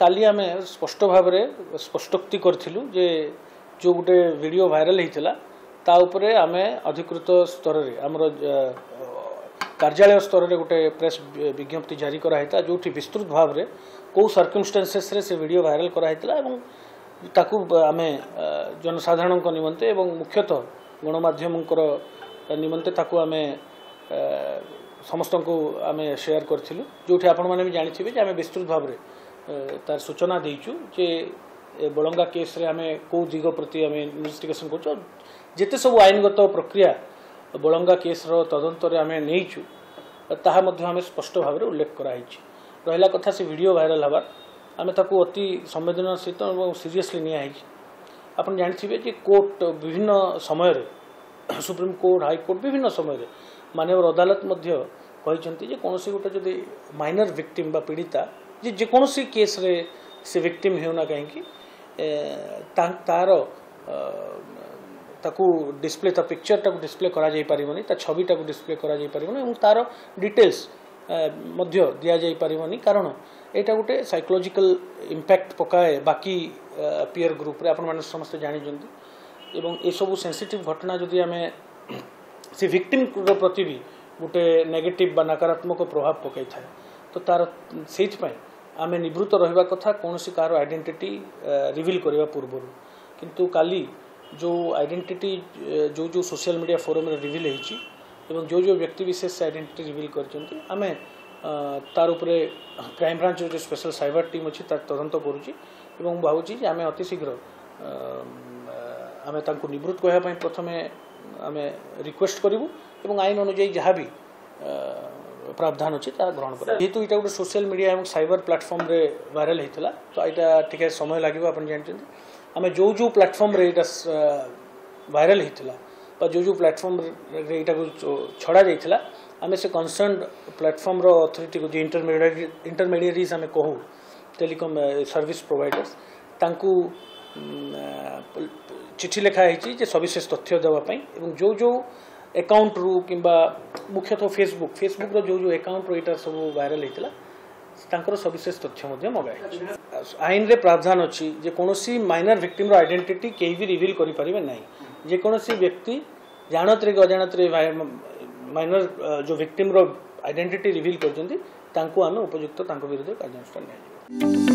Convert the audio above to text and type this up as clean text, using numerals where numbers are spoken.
काली आम स्पष्ट भाव में स्पष्टोक्ति करूँ जे जो गोटे वीडियो वायरल होता ता उपरे आम अधिकृत स्तर में आमर कार्यालय स्तर में गोटे प्रेस विज्ञप्ति जारी कराइता जो विस्तृत भाव में कौ सर्कमस्टेंसेस रे से वीडियो वायरल कराइता एवं ताकू आम जनसाधारण निमंते एवं मुख्यतः गणमाध्यम निमंते ताकू आम समस्त को आम शेयर करूँ जो आपण मैंने भी जानी आम विस्तृत भाव में तार सूचना देचु जे बलंगा केस रे आम कौ दिग प्रति आम इन्वेस्टिगेशन कर जिते सब आईनगत प्रक्रिया बलंगा केस तदंत आम नहींचु ताहा मध्य आम स्पष्ट भाव में उल्लेख कराई रहा कथा से वीडियो वायरल हबार आम ताकू अति संवेदनशील और सीरियसली निया आप जानते जे कोर्ट विभिन्न समय सुप्रीम कोर्ट हाईकोर्ट विभिन्न समय मानव अदालत कहते कौन गोटे जदि माइनर विक्टिम बा पीड़िता जे जेकोसी केस रे से विक्टिम होना कहीं तार ताकू डिस्प्ले ता पिक्चर टाक डिस्प्ले करा जाई परिबनी ता छवि टाक डिस्प्ले करा जाई परिबनी और तार डिटेल्स मध्य दिया जाई परिबनी कारण एटा गोटे साइकोलॉजिकल इंपैक्ट पकाए बाकी पीयर ग्रुप रे आपण माने समस्त जानि जंदी एवं ए सब सेंसिटिव घटना जदि आमे से विक्टिम प्रति भी गोटे नेगेटिव बा नकारात्मक प्रभाव पकाई थाए तो तार सेठ पय आमे निवृत्त रहिबा कथा कोनोसी कार आइडेंटिटी रिवील करबा पूर्व किंतु काली जो आइडेंटिटी जो जो सोशल मीडिया फोरम रे रिवील होईची एवं जो जो व्यक्ति विशेष आइडेंटिटी रिवील करचंती आमे तार उपरे क्राइम ब्रांच जो स्पेशल साइबर टीम अछि तार तदंत करूची एवं भावुची जे आमे अति शीघ्र आमे तांको निवृत्त कहया पय प्रथमे आमे रिक्वेस्ट करिवु एवं आईन अनुसार जहाँ भी प्रावधान अच्छी ग्रहण कर जेहेतु यहाँ गोटे सोशल मीडिया और साइबर प्लेटफॉर्म रे वायरल होता तो यहाँ टे समय लगे आप जानते आम जो जो प्लेटफॉर्म रे वायरल होता जो जो प्लेटफॉर्म रे यहाँ छड़ा जाता आम से कंसर्न प्लेटफॉर्म रो अथॉरिटी को जो इंटरमीडिएरीज आम कहूँ टेलीकॉम सर्विस प्रोवाइडर्स तांकू चिठी लिखाई सविशेष तथ्य देवाई जो जो अकाउंट रु किंबा मुख्यतः फेसबुक रो जो जो अकाउंट रो इटा सब वायरल होता सविशेष तथ्य मगाई आईन रे प्रावधान अच्छी जे कोनोसी माइनर विक्टिम रो आइडेंटिटी केही भी रिवील करि परिबे नहीं जे कोनोसी व्यक्ति जानत रे अजानत रे माइनर जो विक्टिम रो आइडेंटिटी रिवील करजंती तांको आमे उपयुक्त तांको विरुद्ध कार्यानुष्ठान निया